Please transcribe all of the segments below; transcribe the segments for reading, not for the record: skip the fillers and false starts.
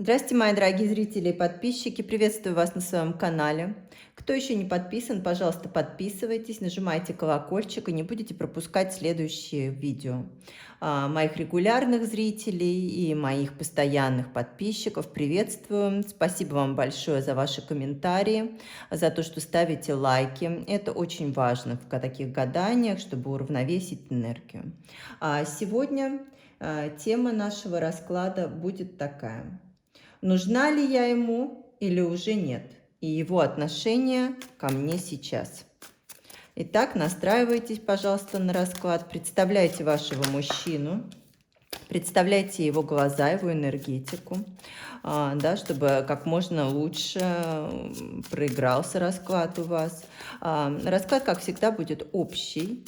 Здравствуйте, мои дорогие зрители и подписчики. Приветствую вас на своем канале. Кто еще не подписан, пожалуйста, подписывайтесь, нажимайте колокольчик и не будете пропускать следующие видео. Моих регулярных зрителей и моих постоянных подписчиков приветствую. Спасибо вам большое за ваши комментарии, за то, что ставите лайки. Это очень важно в таких гаданиях, чтобы уравновесить энергию. Сегодня тема нашего расклада будет такая. Нужна ли я ему или уже нет? И его отношение ко мне сейчас. Итак, настраивайтесь, пожалуйста, на расклад. Представляйте вашего мужчину. Представляйте его глаза, его энергетику, да, чтобы как можно лучше проигрался расклад у вас. Расклад, как всегда, будет общий.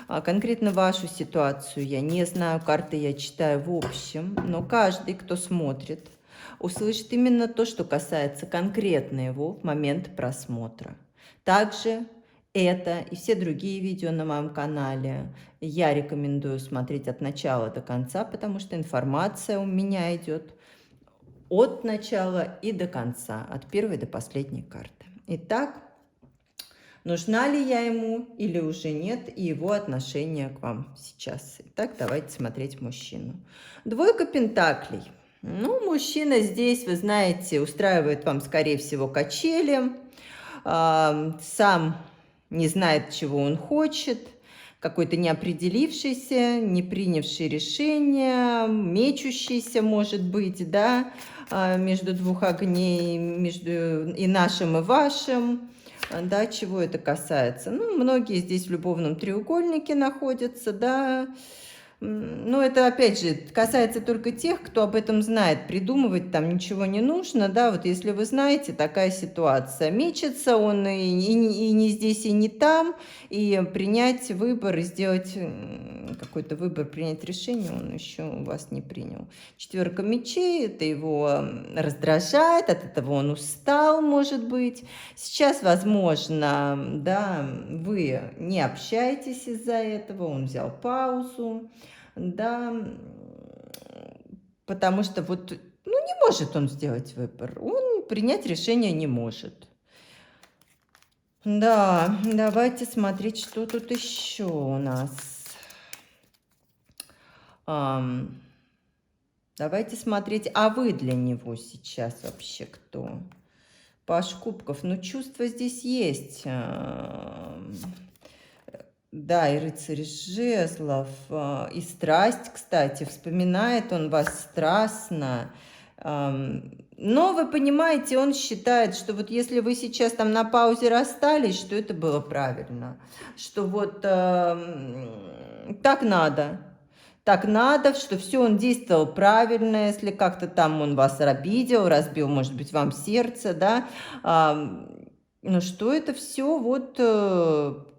Конкретно вашу ситуацию я не знаю, карты я читаю в общем, но каждый, кто смотрит, услышит именно то, что касается конкретно его в момент просмотра. Также это и все другие видео на моем канале я рекомендую смотреть от начала до конца, потому что информация у меня идет от начала и до конца, от первой до последней карты. Итак, нужна ли я ему или уже нет, и его отношение к вам сейчас. Итак, давайте смотреть мужчину. Двойка пентаклей. Ну, мужчина здесь, вы знаете, устраивает вам, скорее всего, качели, сам не знает, чего он хочет, какой-то неопределившийся, не принявший решение, мечущийся, может быть, да, между двух огней, между и нашим, и вашим. Да, чего это касается? Ну, многие здесь в любовном треугольнике находятся, да. Но это, опять же, касается только тех, кто об этом знает. Придумывать там ничего не нужно, да. Вот если вы знаете, такая ситуация. Мечется он и не здесь, и не там. И принять выбор, и сделать какой-то выбор, принять решение он еще у вас не принял. Четверка мечей, это его раздражает, от этого он устал, может быть. Сейчас, возможно, да, вы не общаетесь из-за этого, он взял паузу, да, потому что вот, ну, не может он сделать выбор, он принять решение не может. Да, давайте смотреть, что тут еще у нас. Давайте смотреть, а вы для него сейчас вообще кто? Паж кубков, ну чувство здесь есть. Да, и рыцарь жезлов, и страсть, кстати, вспоминает он вас страстно. Но вы понимаете, он считает, что вот если вы сейчас там на паузе расстались, что это было правильно, что вот так надо. Так надо, что все он действовал правильно, если как-то там он вас обидел, разбил, может быть, вам сердце, да. Ну что это все вот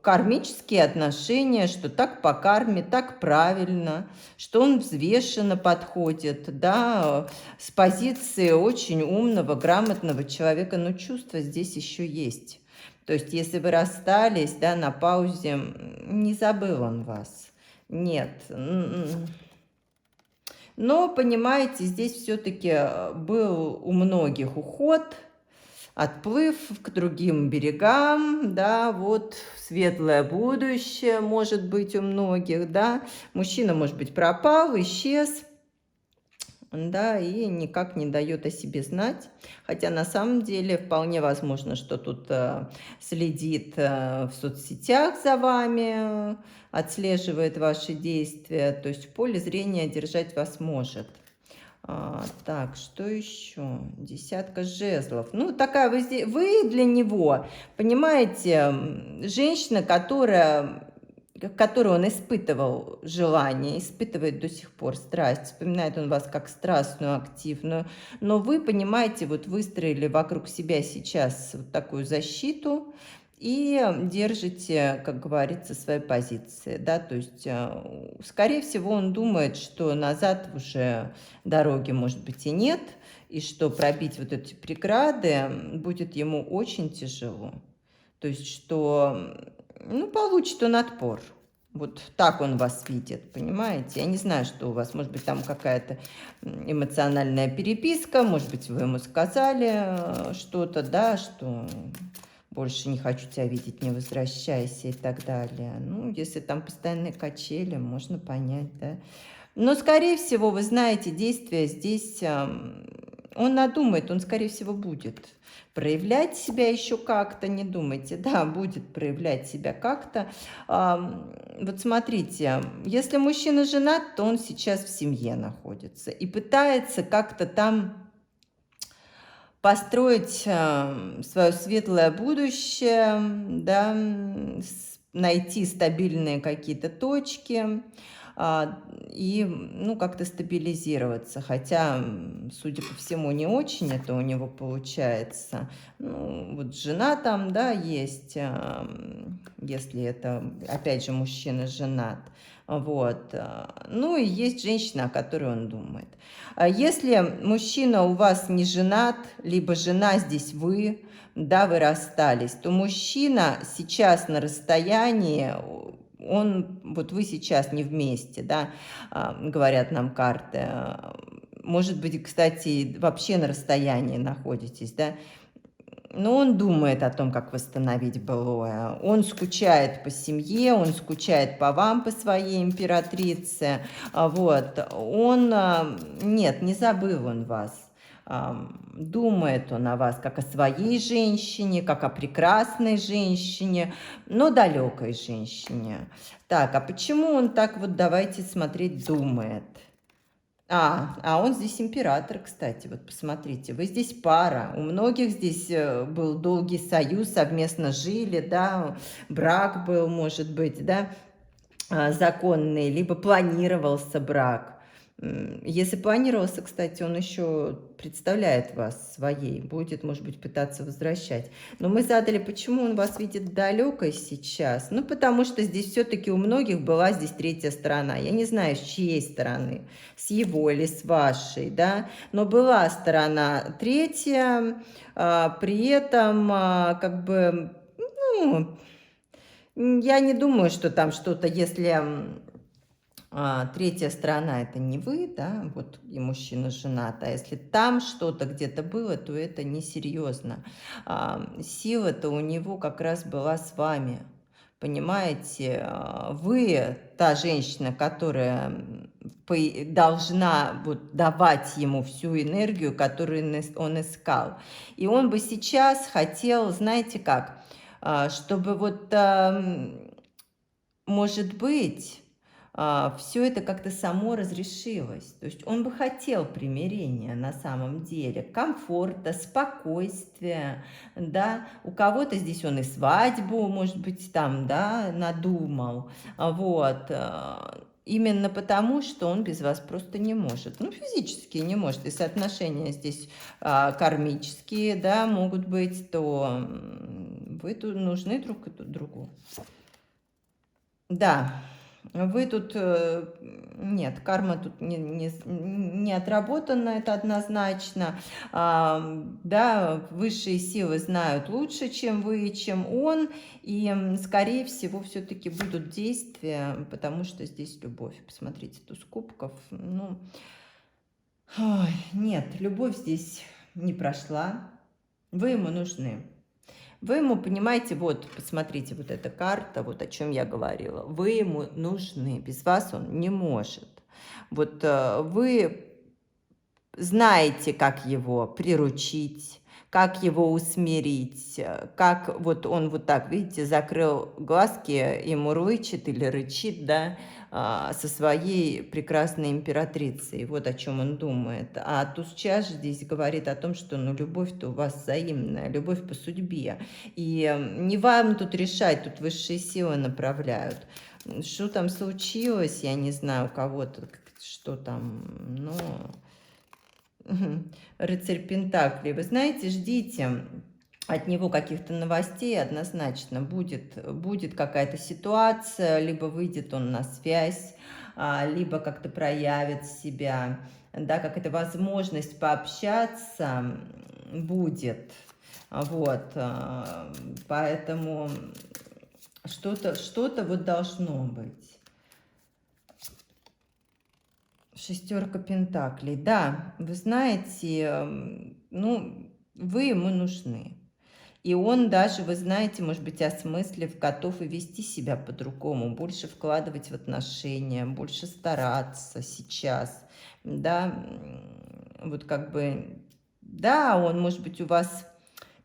кармические отношения, что так по карме, так правильно, что он взвешенно подходит, да, с позиции очень умного, грамотного человека, но чувство здесь еще есть. То есть если вы расстались, да, на паузе, не забыл он вас. Нет. Но, понимаете, здесь все-таки был у многих уход, отплыв к другим берегам, да, вот светлое будущее может быть у многих, да. Мужчина, может быть, пропал, исчез, да, и никак не дает о себе знать. Хотя на самом деле вполне возможно, что тут следит в соцсетях за вами, отслеживает ваши действия, то есть в поле зрения держать вас может. Так, что еще? Десятка жезлов. Ну, такая вы для него, понимаете, женщина, которую он испытывал желание, испытывает до сих пор страсть, вспоминает он вас как страстную, активную, но вы, понимаете, вот выстроили вокруг себя сейчас вот такую защиту и держите, как говорится, свои позиции, да, то есть, скорее всего, он думает, что назад уже дороги, может быть, и нет, и что пробить вот эти преграды будет ему очень тяжело, то есть, что, ну, получит он отпор. Вот так он вас видит, понимаете? Я не знаю, что у вас. Может быть, там какая-то эмоциональная переписка, может быть, вы ему сказали что-то, да, что больше не хочу тебя видеть, не возвращайся и так далее. Ну, если там постоянные качели, можно понять, да. Но, скорее всего, вы знаете, действие здесь, он надумает, он, скорее всего, будет проявлять себя еще как-то, не думайте, да, будет проявлять себя как-то. Вот смотрите, если мужчина женат, то он сейчас в семье находится и пытается как-то там построить свое светлое будущее, да, найти стабильные какие-то точки, и, ну, как-то стабилизироваться. Хотя, судя по всему, не очень это у него получается. Ну, вот жена там, да, есть, если это, опять же, мужчина женат. Вот. Ну, и есть женщина, о которой он думает. Если мужчина у вас не женат, либо жена здесь вы, да, вы расстались, то мужчина сейчас на расстоянии, он, вот вы сейчас не вместе, да, говорят нам карты. Может быть, кстати, вообще на расстоянии находитесь, да. Но он думает о том, как восстановить былое. Он скучает по семье, он скучает по вам, по своей императрице. Вот. Он, нет, не забыл он вас. Думает он о вас как о своей женщине, как о прекрасной женщине, но далекой женщине. Так, а почему он так вот, давайте смотреть, думает? Он здесь император, кстати, вот посмотрите, вы здесь пара, у многих здесь был долгий союз, совместно жили, да, брак был, может быть, да, законный, либо планировался брак. Если планировался, кстати, он еще представляет вас своей, будет, может быть, пытаться возвращать. Но мы задали, почему он вас видит далекой сейчас. Ну, потому что здесь все-таки у многих была здесь третья сторона. Я не знаю, с чьей стороны, с его или с вашей, да. Но была сторона третья, при этом, как бы, ну, я не думаю, что там что-то, если третья сторона это не вы, да, вот и мужчина женат, а если там что-то где-то было, то это несерьезно. Сила-то у него как раз была с вами. Понимаете, вы та женщина, которая должна вот давать ему всю энергию, которую он искал. И он бы сейчас хотел, знаете как, чтобы вот, может быть, все это как-то само разрешилось. То есть он бы хотел примирения на самом деле, комфорта, спокойствия, да. У кого-то здесь он и свадьбу, может быть, там, да, надумал, вот. Именно потому, что он без вас просто не может. Ну, физически не может. Если отношения здесь кармические, да, могут быть, то вы тут нужны друг другу. Да, вы тут, нет, карма тут не отработана, это однозначно. Да, высшие силы знают лучше, чем вы, чем он, и, скорее всего, все-таки будут действия, потому что здесь любовь. Посмотрите, туз кубков, ну, ой, нет, любовь здесь не прошла, вы ему нужны. Вы ему, понимаете, вот, посмотрите, вот эта карта, вот о чем я говорила. Вы ему нужны, без вас он не может. Вот вы знаете, как его приручить, как его усмирить, как вот он вот так, видите, закрыл глазки и мурлычет или рычит, да, со своей прекрасной императрицей. Вот о чем он думает. А туз чаш здесь говорит о том, что, ну, любовь-то у вас взаимная, любовь по судьбе. И не вам тут решать, тут высшие силы направляют. Что там случилось, я не знаю, у кого-то, что там, ну... Рыцарь Пентаклей. Вы знаете, ждите от него каких-то новостей однозначно. Будет какая-то ситуация, либо выйдет он на связь, либо как-то проявит себя, да, какая-то возможность пообщаться будет. Вот, поэтому Что-то вот должно быть. Шестерка пентаклей. Да, вы знаете, ну, вы ему нужны. И он даже, вы знаете, может быть, осмыслив, готов и вести себя по-другому, больше вкладывать в отношения, больше стараться сейчас, да, вот как бы, да, он, может быть, у вас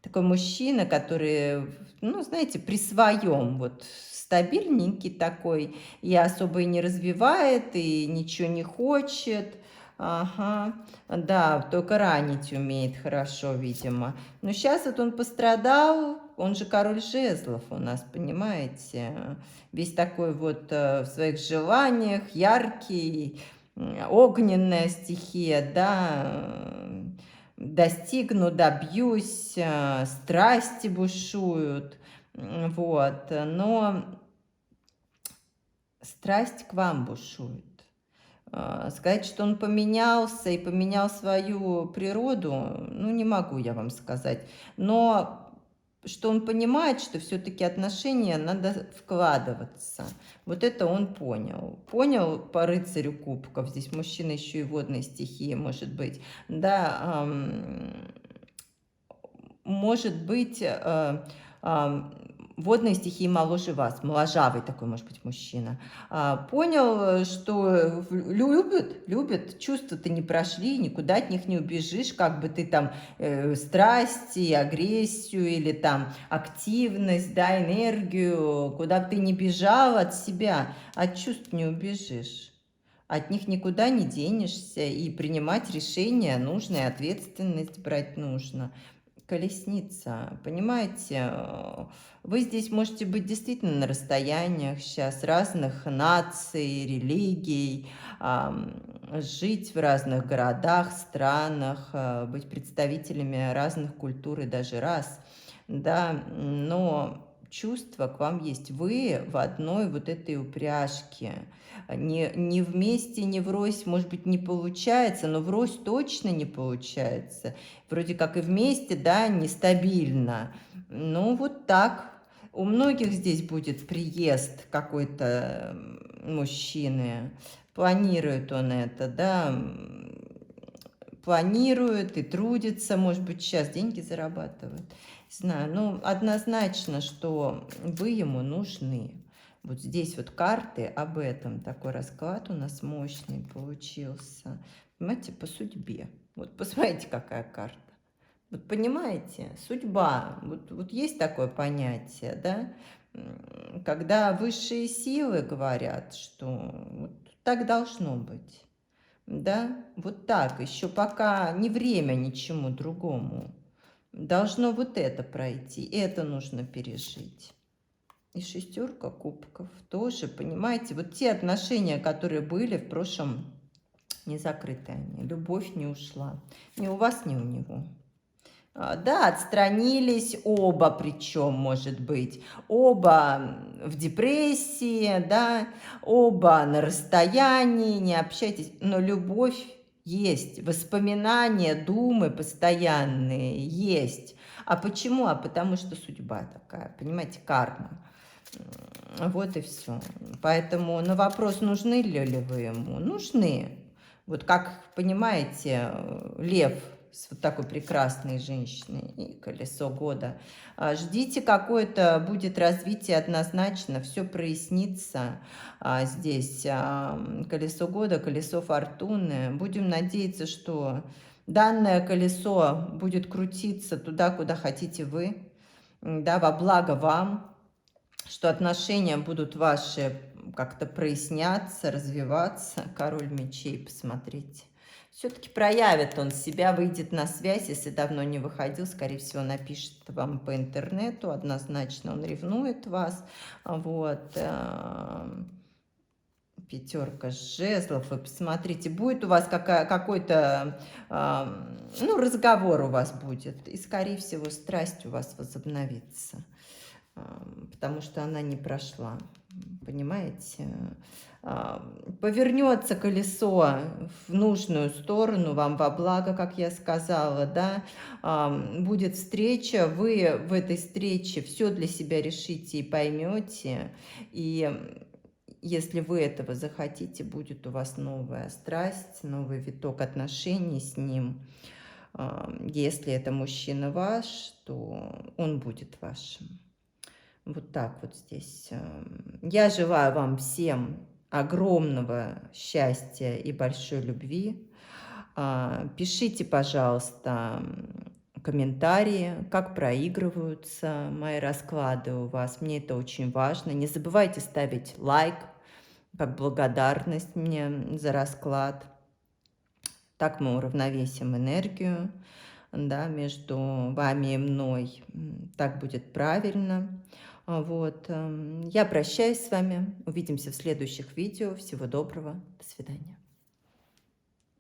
такой мужчина, который, ну, знаете, при своем, вот, стабильненький такой, и особо и не развивает, и ничего не хочет. Ага, да, только ранить умеет хорошо, видимо. Но сейчас вот он пострадал, он же король жезлов у нас, понимаете? Весь такой вот в своих желаниях, яркий, огненная стихия, да, достигну, добьюсь, страсти бушуют, вот, но страсть к вам бушует. Сказать, что он поменялся и поменял свою природу, ну, не могу я вам сказать. Но что он понимает, что все-таки отношения надо вкладываться. Вот это он понял. Понял по рыцарю кубков. Здесь мужчина еще и водной стихии, может быть. Да, может быть, водные стихии моложе вас, моложавый такой, может быть, мужчина. Понял, что любят, чувства-то не прошли, никуда от них не убежишь, как бы ты там страсти, агрессию или там активность, да, энергию, куда бы ты ни бежал от себя, от чувств не убежишь. От них никуда не денешься, и принимать решения нужно, и ответственность брать нужно. Колесница, понимаете, вы здесь можете быть действительно на расстояниях сейчас разных наций, религий, жить в разных городах, странах, быть представителями разных культур и даже рас, да, но чувство к вам есть. Вы в одной вот этой упряжке. Не вместе, не врозь, может быть, не получается, но врозь точно не получается. Вроде как и вместе, да, нестабильно. Ну, вот так. У многих здесь будет приезд какой-то мужчины. Планирует он это, да, планирует и трудится, может быть, сейчас деньги зарабатывает. Не знаю, ну, однозначно, что вы ему нужны. Вот здесь вот карты об этом. Такой расклад у нас мощный получился. Понимаете, по судьбе. Вот посмотрите, какая карта. Вот понимаете, судьба. Вот есть такое понятие, да? Когда высшие силы говорят, что вот так должно быть. Да, вот так, еще пока не время ничему другому. Должно вот это пройти, это нужно пережить. И шестерка кубков тоже, понимаете, вот те отношения, которые были в прошлом, не закрыты они, любовь не ушла. Ни у вас, ни у него. Да, отстранились оба, причем, может быть, оба в депрессии, да, оба на расстоянии, не общайтесь, но любовь есть, воспоминания, думы постоянные есть. А почему? А потому что судьба такая, понимаете, карма. Вот и все. Поэтому на вопрос, нужны ли вы ему, нужны. Вот как, понимаете, лев с вот такой прекрасной женщиной и колесо года. Ждите, какое-то будет развитие однозначно, все прояснится здесь. Колесо года, колесо фортуны. Будем надеяться, что данное колесо будет крутиться туда, куда хотите вы, да, во благо вам, что отношения будут ваши как-то проясняться, развиваться. Король мечей, посмотрите. Все-таки проявит он себя, выйдет на связь, если давно не выходил, скорее всего, напишет вам по интернету, однозначно он ревнует вас. Вот. Пятерка жезлов, вы посмотрите, будет у вас какой-то, ну, разговор у вас будет, и, скорее всего, страсть у вас возобновится, потому что она не прошла, понимаете? Повернется колесо в нужную сторону, вам во благо, как я сказала, да, будет встреча, вы в этой встрече все для себя решите и поймете, и если вы этого захотите, будет у вас новая страсть, новый виток отношений с ним. Если это мужчина ваш, то он будет вашим. Вот так вот здесь. Я желаю вам всем огромного счастья и большой любви. Пишите, пожалуйста, комментарии, как проигрываются мои расклады у вас. Мне это очень важно. Не забывайте ставить лайк, как благодарность мне за расклад. Так мы уравновесим энергию, да, между вами и мной. Так будет правильно. Вот. Я прощаюсь с вами. Увидимся в следующих видео. Всего доброго. До свидания.